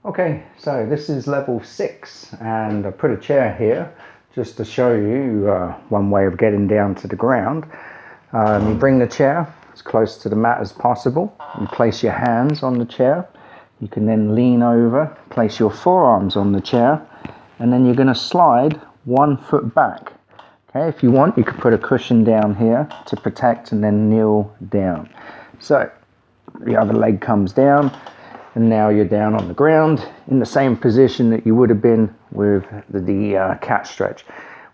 Okay, so this is level 6 and I put a chair here just to show you one way of getting down to the ground. You bring the chair as close to the mat as possible. You place your hands on the chair. You can then lean over, place your forearms on the chair, and then you're going to slide 1 foot back. Okay, if you want, you could put a cushion down here to protect and then kneel down. So the other leg comes down, and now you're down on the ground in the same position that you would have been with the cat stretch.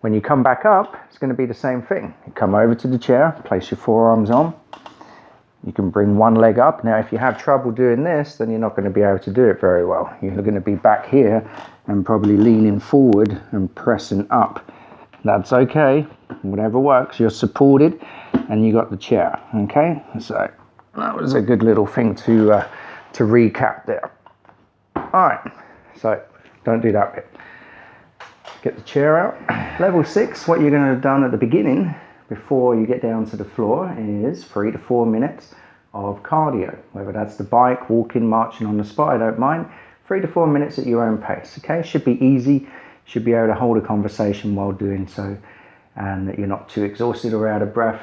When you come back up, it's going to be the same thing. You come over to the chair, place your forearms on. You can bring one leg up. Now, if you have trouble doing this, then you're not going to be able to do it very well. You're going to be back here and probably leaning forward and pressing up. That's okay. Whatever works. You're supported and you got the chair. Okay, so that was a good little thing to recap there. Alright, so don't do that bit. Get the chair out. Level 6, what you're going to have done at the beginning before you get down to the floor is 3 to 4 minutes of cardio. Whether that's the bike, walking, marching on the spot, I don't mind. 3 to 4 minutes at your own pace. Okay, should be easy. Should be able to hold a conversation while doing so, and that you're not too exhausted or out of breath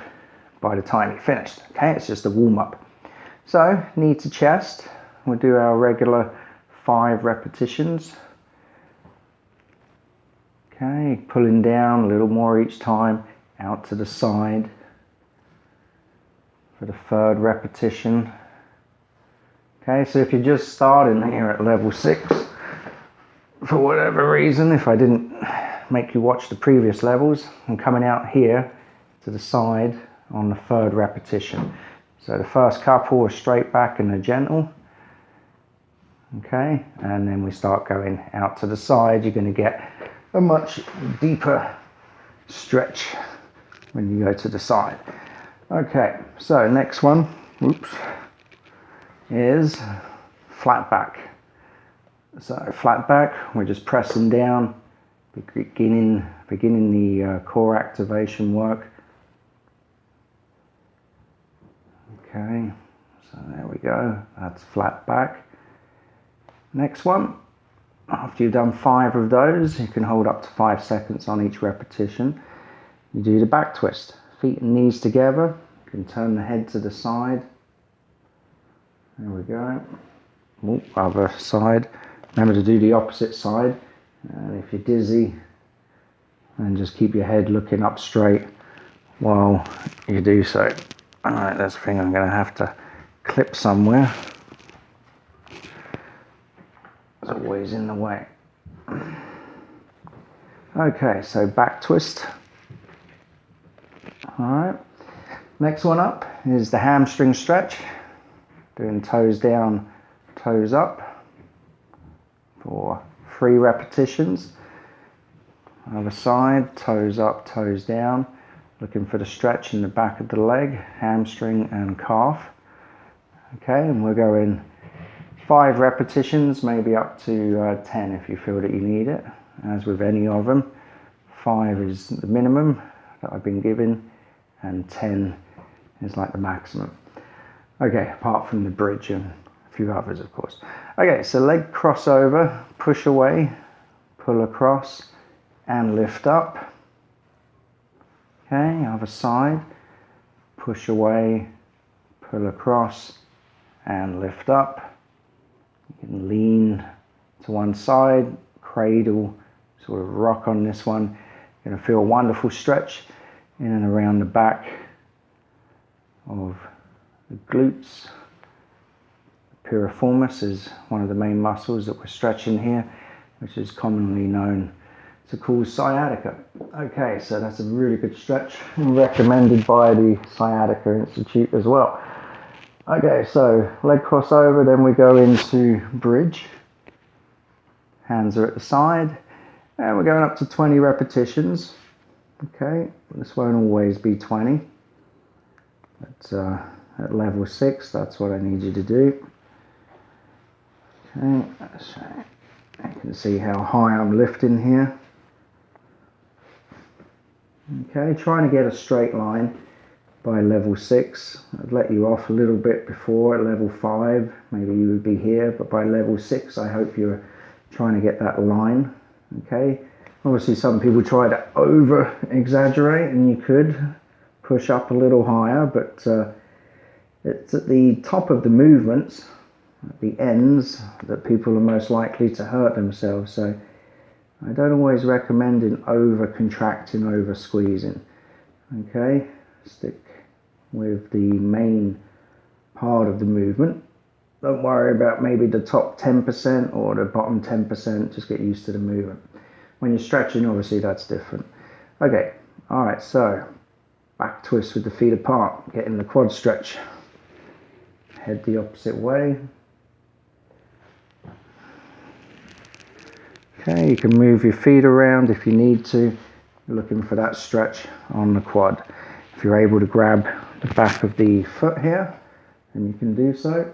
by the time you're finished. Okay, it's just a warm-up. So, knee to chest. We'll do our regular 5 repetitions. Okay, pulling down a little more each time, out to the side for the 3rd repetition. Okay, so if you're just starting here at level 6, for whatever reason, if I didn't make you watch the previous levels, I'm coming out here to the side on the 3rd repetition. So the first couple are straight back and are gentle. Okay, and then we start going out to the side. You're going to get a much deeper stretch when you go to the side. Okay, so next one, is flat back. So flat back, we're just pressing down, beginning the core activation work. Okay, so there we go, that's flat back. Next one, after you've done 5 of those, you can hold up to 5 seconds on each repetition. You do the back twist, feet and knees together. You can turn the head to the side. There we go. Other side. Remember to do the opposite side. And if you're dizzy, then just keep your head looking up straight while you do so. Alright, that's the thing I'm going to have to clip somewhere. It's always in the way. Okay, so back twist. Alright, next one up is the hamstring stretch. Doing toes down, toes up for 3 repetitions. Other side, toes up, toes down. Looking for the stretch in the back of the leg, hamstring and calf. Okay, and we're going 5 repetitions, maybe up to 10 if you feel that you need it. As with any of them, 5 is the minimum that I've been given, and 10 is like the maximum. Okay, apart from the bridge and a few others, of course. Okay, so leg crossover, push away, pull across, and lift up. Okay, other side, push away, pull across, and lift up. You can lean to one side, cradle, sort of rock on this one. You're going to feel a wonderful stretch in and around the back of the glutes. The piriformis is one of the main muscles that we're stretching here, which is commonly known to cause sciatica. Okay, so that's a really good stretch, recommended by the Sciatica Institute as well. Okay, so leg crossover, then we go into bridge. Hands are at the side, and we're going up to 20 repetitions. Okay, this won't always be 20, but at level 6, that's what I need you to do. Okay, so you can see how high I'm lifting here. Okay, trying to get a straight line. by level 6. I'd let you off a little bit before at level 5, maybe you would be here, but by level 6 I hope you're trying to get that line. Okay, obviously some people try to over exaggerate, and you could push up a little higher, but it's at the top of the movements, at the ends, that people are most likely to hurt themselves. So I don't always recommend in over contracting, over squeezing. Okay, stick with the main part of the movement. Don't worry about maybe the top 10% or the bottom 10%, just get used to the movement. When you're stretching, obviously that's different. Okay, alright, so back twist with the feet apart, getting the quad stretch. Head the opposite way. Okay, you can move your feet around if you need to. You're looking for that stretch on the quad. If you're able to grab the back of the foot here, then you can do so.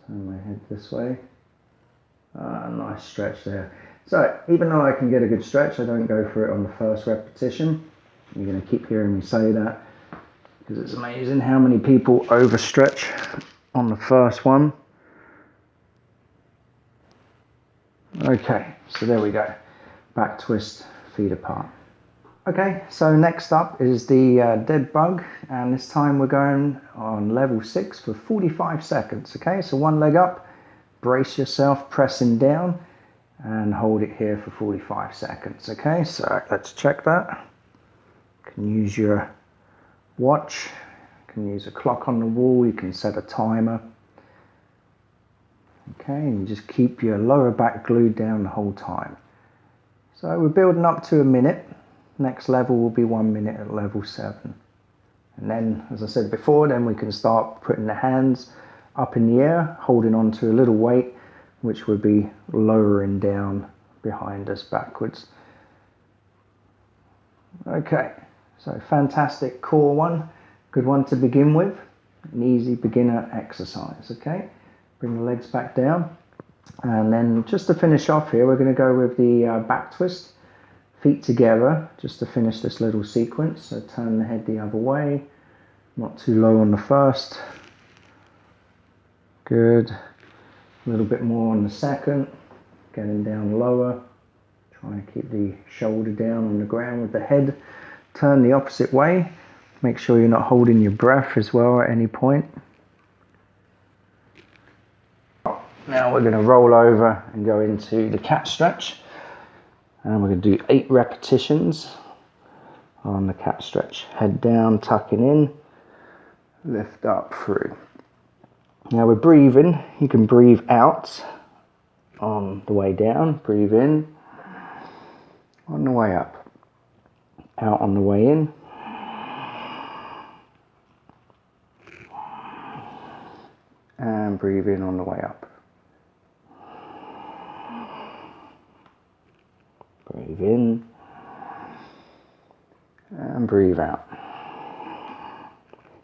Turn my head this way. Nice stretch there. So even though I can get a good stretch, I don't go for it on the first repetition. You're going to keep hearing me say that, because it's amazing how many people overstretch on the first one. Okay, so there we go. Back twist, feet apart. Okay, so next up is the dead bug, and this time we're going on level 6 for 45 seconds. Okay, so one leg up, brace yourself, pressing down, and hold it here for 45 seconds. Okay, so let's check that. You can use your watch, you can use a clock on the wall, you can set a timer. Okay, and just keep your lower back glued down the whole time. So we're building up to a minute. Next level will be 1 minute at level 7. And then, as I said before, then we can start putting the hands up in the air, holding on to a little weight, which would be lowering down behind us backwards. Okay, so fantastic core one. Good one to begin with. An easy beginner exercise, okay? Bring the legs back down. And then just to finish off here, we're going to go with the back twist. Feet together, just to finish this little sequence. So turn the head the other way. Not too low on the first. Good. A little bit more on the second. Getting down lower. Trying to keep the shoulder down on the ground with the head. Turn the opposite way. Make sure you're not holding your breath as well at any point. Now we're going to roll over and go into the cat stretch. And we're going to do 8 repetitions on the cat stretch. Head down, tucking in, lift up through. Now we're breathing. You can breathe out on the way down, breathe in on the way up, out on the way in, and breathe in on the way up. Breathe in and breathe out.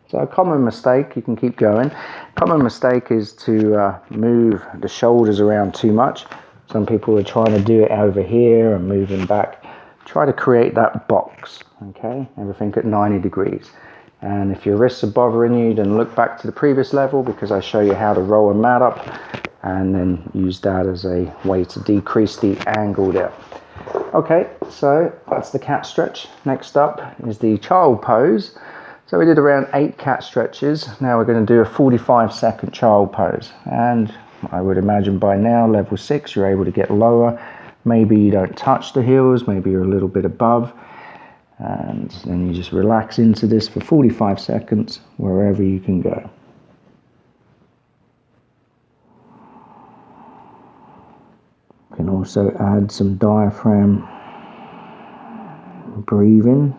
So a common mistake, you can keep going. Common mistake is to move the shoulders around too much. Some people are trying to do it over here and moving back. Try to create that box, okay? Everything at 90 degrees. And if your wrists are bothering you, then look back to the previous level, because I show you how to roll a mat up and then use that as a way to decrease the angle there. Okay, so that's the cat stretch. Next up is the child pose. So we did around 8 cat stretches. Now we're going to do a 45-second child pose. And I would imagine by now, level 6, you're able to get lower. Maybe you don't touch the heels, maybe you're a little bit above. And then you just relax into this for 45 seconds, wherever you can go. You can also add some diaphragm breathing.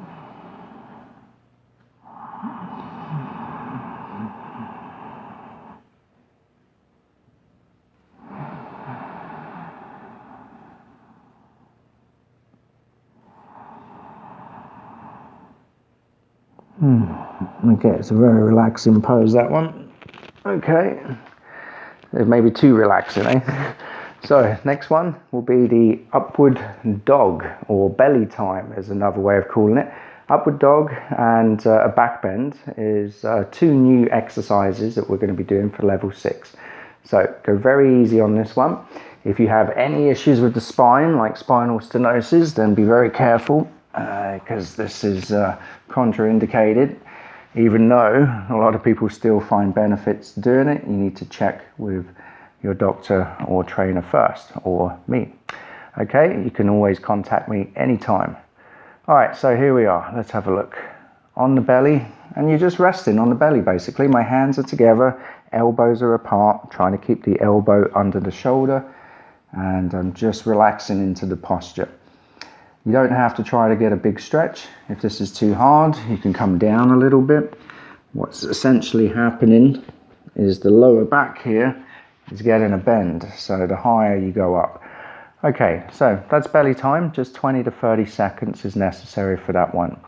Okay, it's a very relaxing pose, that one. Okay, it may be too relaxing, eh? So next one will be the upward dog, or belly time is another way of calling it. Upward dog and a back bend is two new exercises that we're going to be doing for level 6. So go very easy on this one. If you have any issues with the spine, like spinal stenosis, then be very careful because this is contraindicated. Even though a lot of people still find benefits doing it, you need to check with your doctor or trainer first, or me. Okay, you can always contact me anytime. All right, so here we are. Let's have a look. On the belly, and you're just resting on the belly basically. My hands are together, elbows are apart, trying to keep the elbow under the shoulder, and I'm just relaxing into the posture. You don't have to try to get a big stretch. If this is too hard, you can come down a little bit. What's essentially happening is the lower back here is getting a bend, so the higher you go up. Okay, so that's belly time. Just 20 to 30 seconds is necessary for that one.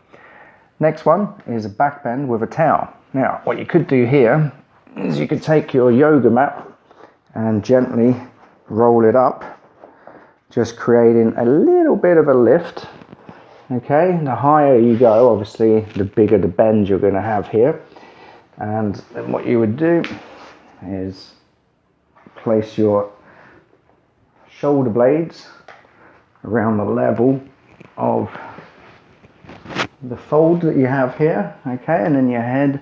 Next one is a back bend with a towel. Now, what you could do here is you could take your yoga mat and gently roll it up, just creating a little bit of a lift. Okay, the higher you go, obviously, the bigger the bend you're going to have here. And then what you would do is place your shoulder blades around the level of the fold that you have here, okay, and then your head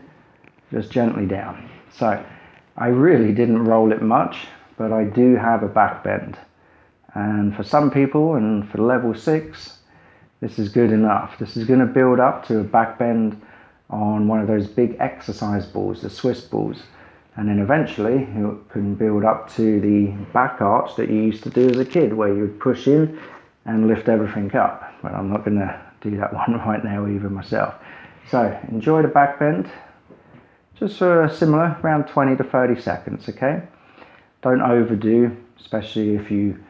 just gently down. So I really didn't roll it much, but I do have a back bend. And for some people, and for level 6, this is good enough. This is going to build up to a back bend on one of those big exercise balls, the Swiss balls. And then eventually it can build up to the back arch that you used to do as a kid, where you would push in and lift everything up. But I'm not going to do that one right now either myself. So enjoy the back bend. Just similar, around 20 to 30 seconds, okay? Don't overdo, especially if you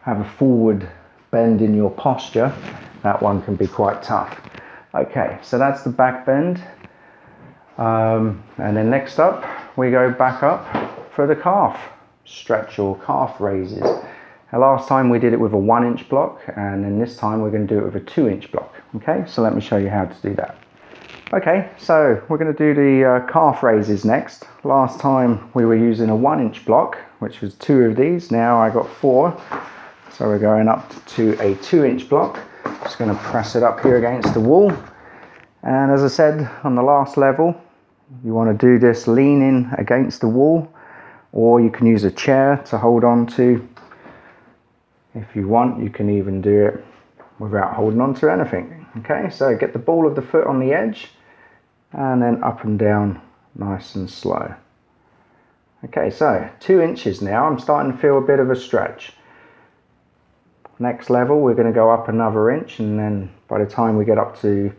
have a forward bend in your posture. That one can be quite tough. Okay, so that's the back bend. And then next up, we go back up for the calf stretch or calf raises. Last time we did it with a 1-inch block, and then this time we're going to do it with a 2-inch block. Okay, so let me show you how to do that. Okay, so we're going to do the calf raises next. Last time we were using a 1-inch block, which was 2 of these. Now I got 4. So we're going up to a 2-inch block. Just going to press it up here against the wall. And as I said on the last level, you want to do this leaning against the wall, or you can use a chair to hold on to. If you want, you can even do it without holding on to anything. Okay, so get the ball of the foot on the edge, and then up and down nice and slow. Okay, so 2 inches now. I'm starting to feel a bit of a stretch. Next level, we're going to go up another inch, and then by the time we get up to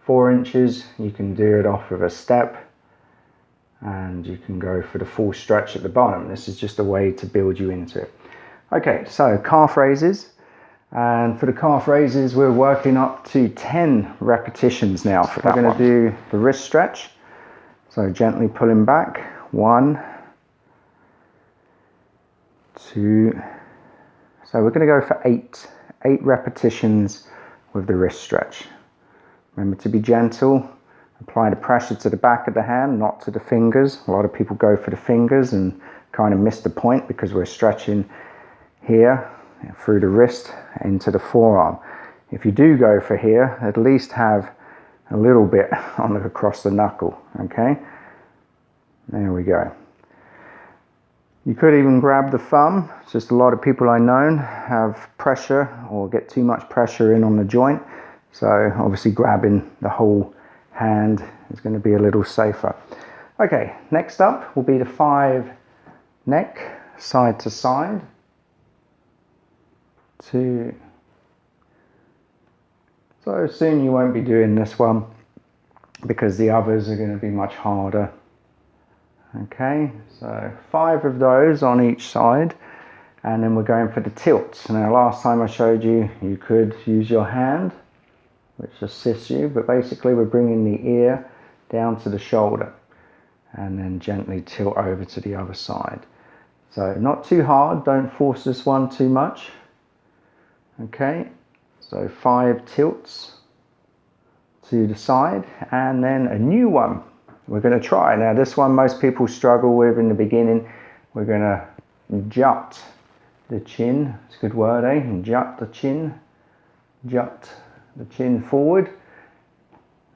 4 inches, you can do it off with a step, and you can go for the full stretch at the bottom. This is just a way to build you into it. Okay, so calf raises. And for the calf raises, we're working up to 10 repetitions now. We're going to do the wrist stretch. So gently pulling back. 1, 2. So we're going to go for 8 repetitions with the wrist stretch. Remember to be gentle. Apply the pressure to the back of the hand, not to the fingers. A lot of people go for the fingers and kind of miss the point because we're stretching here through the wrist into the forearm. If you do go for here, at least have a little bit on across the knuckle. Okay, there we go. You could even grab the thumb. It's just a lot of people I know have pressure or get too much pressure in on the joint. So obviously grabbing the whole hand is going to be a little safer. Okay, next up will be the 5 neck, side to side. 2. So soon you won't be doing this one because the others are going to be much harder. Okay, so 5 of those on each side, and then we're going for the tilts. Now last time I showed you, you could use your hand, which assists you, but basically we're bringing the ear down to the shoulder and then gently tilt over to the other side. So not too hard, don't force this one too much. Okay, so 5 tilts, to the side, and then a new one we're going to try. Now this one most people struggle with in the beginning. We're going to jut the chin. It's a good word, eh? Jut the chin forward,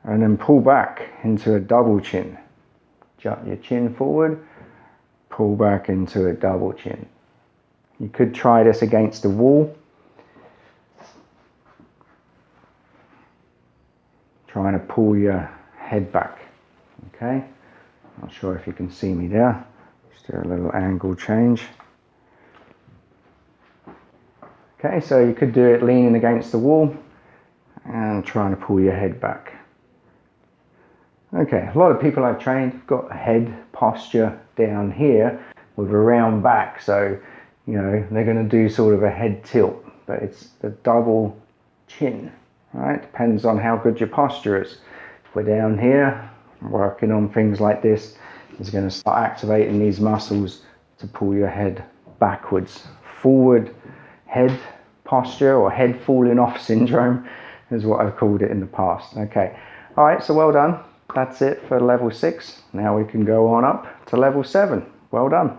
and then pull back into a double chin. Jut your chin forward, pull back into a double chin. You could try this against the wall, trying to pull your head back. Okay, not sure if you can see me there. Just do a little angle change. Okay, so you could do it leaning against the wall and trying to pull your head back. Okay, a lot of people I've trained have got head posture down here with a round back, so you know they're going to do sort of a head tilt, but it's the double chin, right? Depends on how good your posture is. If we're down here working on things like this, it's going to start activating these muscles to pull your head backwards. Forward head posture, or head falling off syndrome, is what I've called it in the past. Okay, all right, so well done. That's it for level 6. Now we can go on up to level 7. Well done.